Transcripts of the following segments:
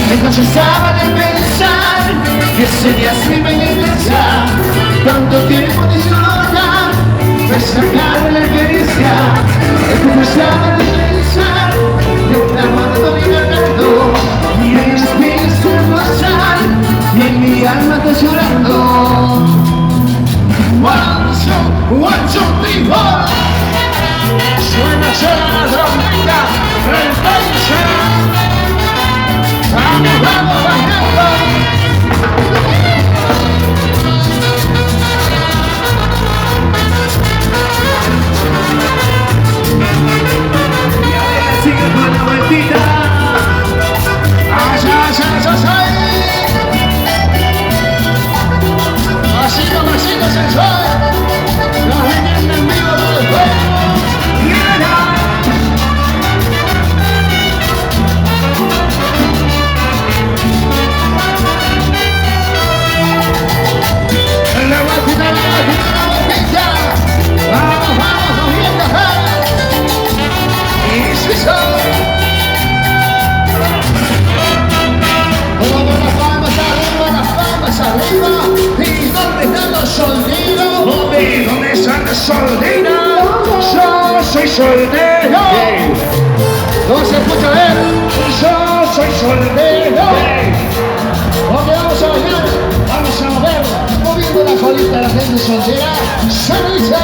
Entonces estaba de pensar que sería mi iglesia. Tanto tiempo de soledad, me sacaron la iglesia. Entonces estaba de pensar que te aguanto mi ganando. Y en mis pies se rozan y en mi alma está llorando. One, two, three, four. Suena la trompeta, repensa. Vamos, vamos, bailando. Y ahora sigue con la vueltita. Ay, ay, ay, ay. Pasito sensual. Los leyendas en vivo por el juego. La vueltita. Vamos, vamos, moviendo. Y si son. Todas las palmas arriba. ¿Y dónde están los solteros? ¿Dónde están los solteros? Yo soy soltero. No se escucha ver. Yo soy soltero. Ok, vamos a bailar. Vamos a mover. Moviendo la colita a la gente soltera. ¡Salisa!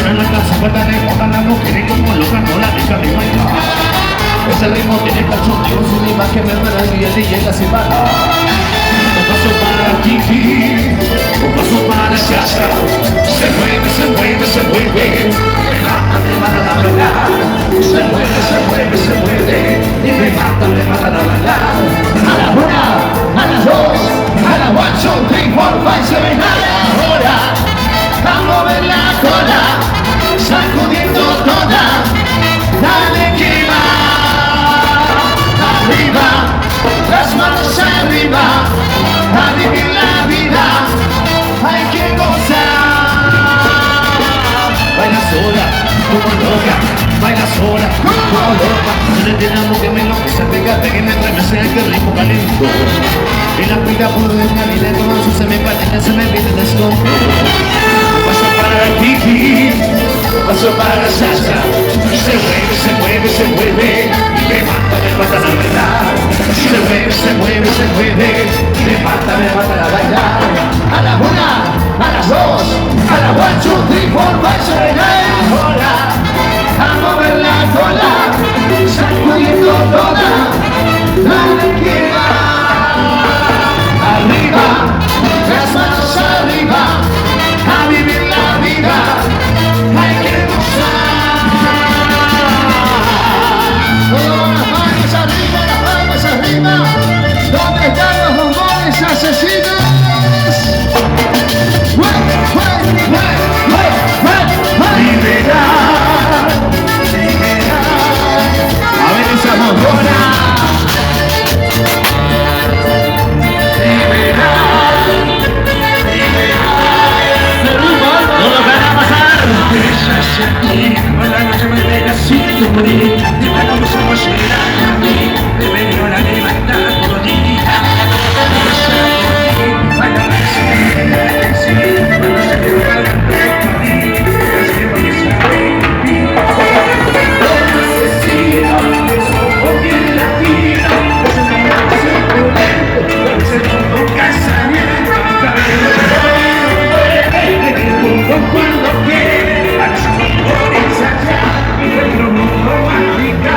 En la casa cuenta de moda, la mujer como loca no la deja de bailar. Ese ritmo tiene cachondeo, sin imagen me maravilla y el DJ la separa. Un paso para Kiki, un paso para Sasha. Se mueve, se mueve, se mueve. Me mata la bailar. Se mueve, se mueve, se mueve. Y me mata la bailar. A la una, a las dos, a la 1, 2, 3, 4, 5, 7, a la hora. A mover la cola, sacudiendo toda. Dale que va. Arriba, las manos arriba. A vivir la vida, hay que gozar. Baila sola, como loca, baila sola, como loca. No le entiendo que me enloquece, pégate que me estremece, que rico calento. Y la pita por dentro, y de todo eso se me patina, se me pide descontrol. Un paso para Kiki, un paso para Sasha. Se mueve, se mueve, se mueve, y me mata la verdad. Se mueve, se mueve, se mueve, y me mata la bailar. A la una, a las dos, a la 1, 2, 3, 4, 5, 7, 8, hola. A mover la cola, sacudiendo toda. Dale que va. Arriba, las manos arriba. A vivir la vida, hay que gozar. Todas las manos arriba, las palmas arriba. ¿Dónde están los bombones asesinos? Liberar, liberar. A ver esa bombona. Liberar, liberar. No lo van a pasar. Estás aquí, la noche me deja sin morir. Y para los ojos llegan a mí. Me vengo la libertad todo día. Cuando quiere, a los amores allá, y nuestro mundo mágica.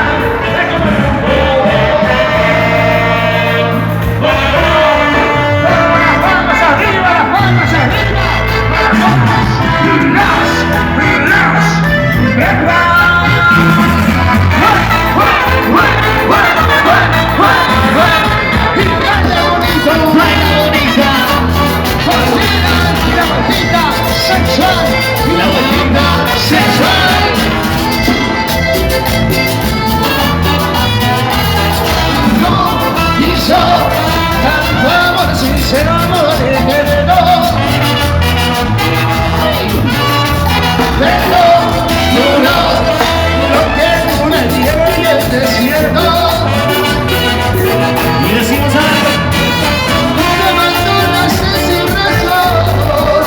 solo lo que tú me tienes en el desierto. Y decimos algo. No me abandonas sin razón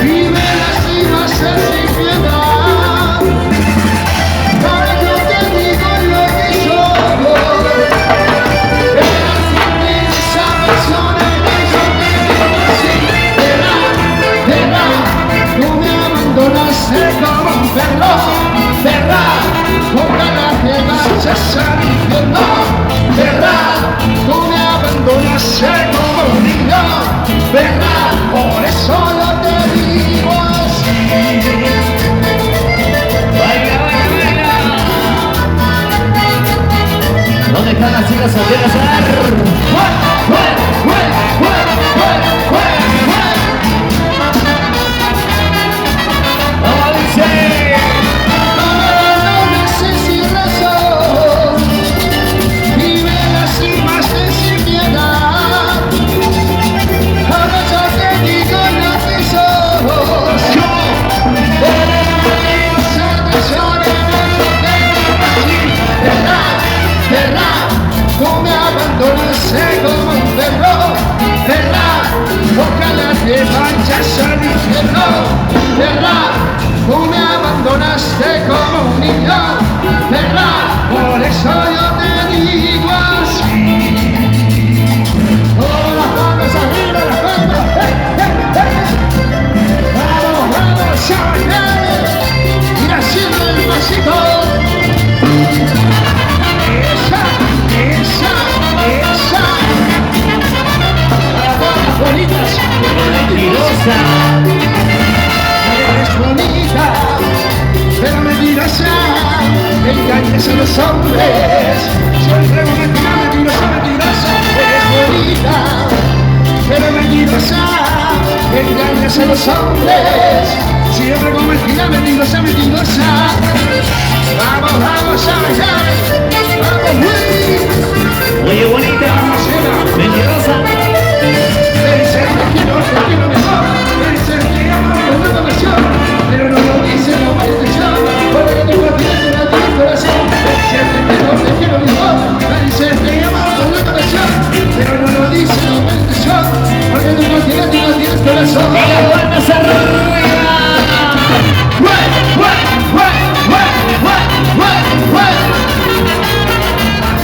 y me lastimas sin piedad. Ahora yo te digo lo que soy. Esa pasión que yo te digo así. Verdad, no me abandonaste como un perro. Verdad, ojalá que vayas al infierno. Verdad, no me abandonaste como un niño. Verdad, por eso yo te digo así. Baila, baila, baila. ¿Dónde están las chicas solteras? ¿Cómo dice? No me abandonaste sin razón y me lastimaste sin piedad. Ahora yo te digo lo que sos. Verdad, no me abandonaste como un perro. Verdad, ojalá te vayas al infierno. Verdad, no me abandonaste como un niño. Verdad, por eso yo te digo así. Oh, las manos arriba, las manos. Vamos, vamos, a bailar. Ir haciendo el pasito. Esa. Para todas las bonitas. Mentirosa. Eres bonita, pero mentirosa. Engañas a los hombres. Siempre una mentira, mentirosa. Eres bonita, pero mentirosa. Engañas a los hombres. Siempre con mentira, mentirosa. Vamos a bailar. Vamos, Oye, bonita. Mentirosa. me dicen que quiero mejor. Me dicen que amo con nueva versión. Pero no lo dicen con mala intención. Porque tengo aquí dentro de mi corazón. Siempre que te quiero mejor. Me dicen que amo con nueva versión. Pero no lo dicen con mala intención. Porque tengo aquí dentro de mi corazón. Y las palmas arriba.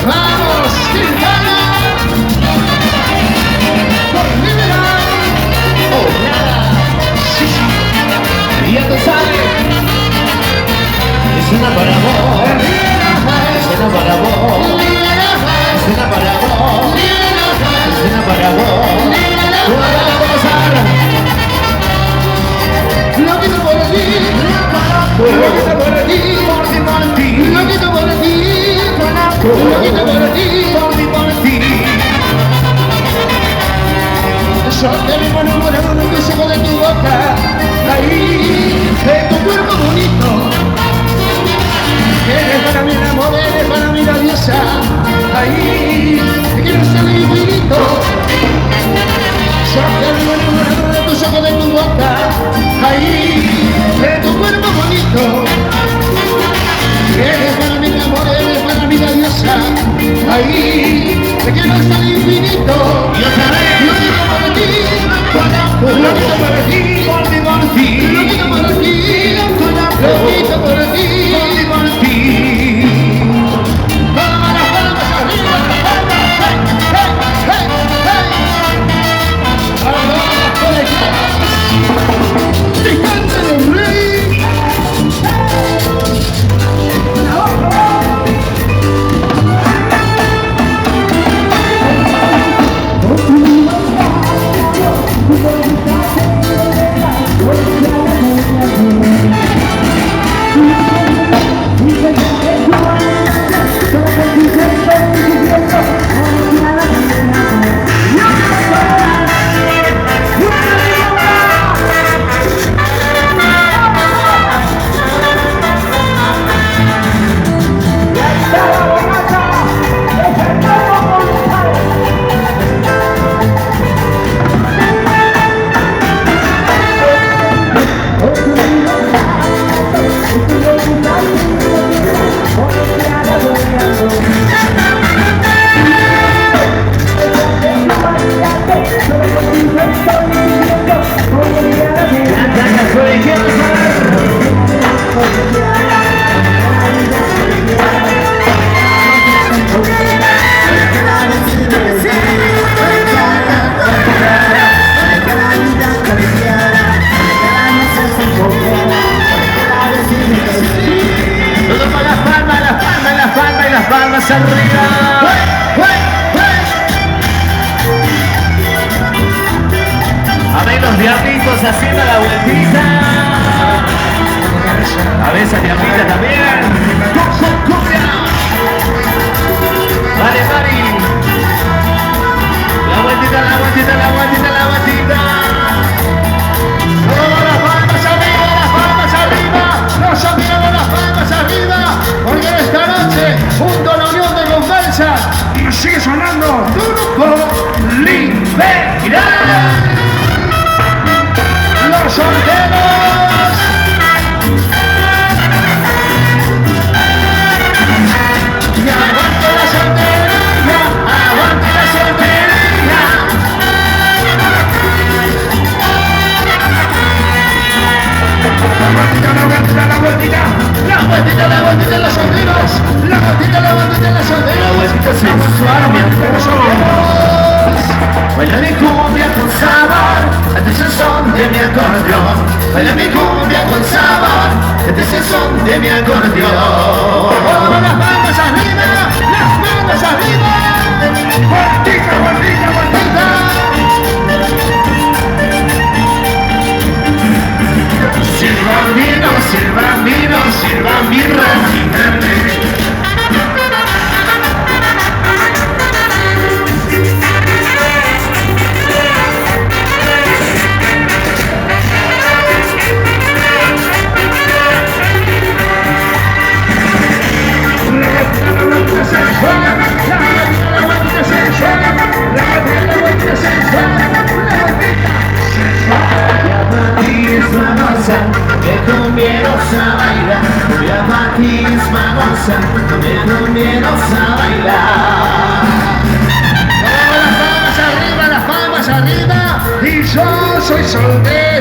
Vamos, Quintana. Por liberar. Oh, nada. Sí, sí. Y ya tú sabes. Es una para vos. Es una para vos. Es una para vos. Es una para vos. Tú ahora la vamos a dar. Lo quito por ti, lo quito por ti, Por ti, por ti. lo quito por ti, lo quito por ti, Por ti, por ti. yo te vivo enamorado de un beso de tu boca, ahí, de tu cuerpo bonito, eres para mí el amor, eres para mí la diosa, ahí, te quiero ser infinito, yo te vivo enamorado de tus ojos, de tu boca, ahí, de tu cuerpo bonito, eres para mí el amor, eres para mí la diosa, ahí, te quiero hasta el infinito. Y otra vez. Lo quito por ti, lo quito por ti, Por ti, por ti. lo quito por ti, lo quito por ti. Por ti. Vamos, las palmas arriba, las palmas, hey, hey, hey, hey. Vamos, colegialas, Tristan del Rey. palmas arriba. A ver los diablitos haciendo la vueltita. A ver esa diablita también. Vale, Mari. La vueltita, la vueltita, la vueltita, la vueltita. Las palmas arriba, las palmas arriba. Los amigos de las palmas arriba. Porque esta noche, junto a la unión de Conversas, y sigue sonando Grupo Libertad. Los solteros. Y aguante la soltería, aguante la soltería. La vueltita, la vueltita, la vueltita, la vueltita, los solteros. La vueltita, la vueltita, los solteros. La vueltita sensual, mi amor. Baila mi cumbia con sabor, este es el son de mi acordeón. Baila mi cumbia con sabor, este es el son de mi acordeón. Las manos arriba, las manos arriba. Vueltita, vueltita, vueltita. Sirvan vino, sirvan vino, sirvan mi refinante. Me convienos a bailar, voy a Matis Magosa, me convienos a bailar. Las palmas arriba, y yo soy soltero.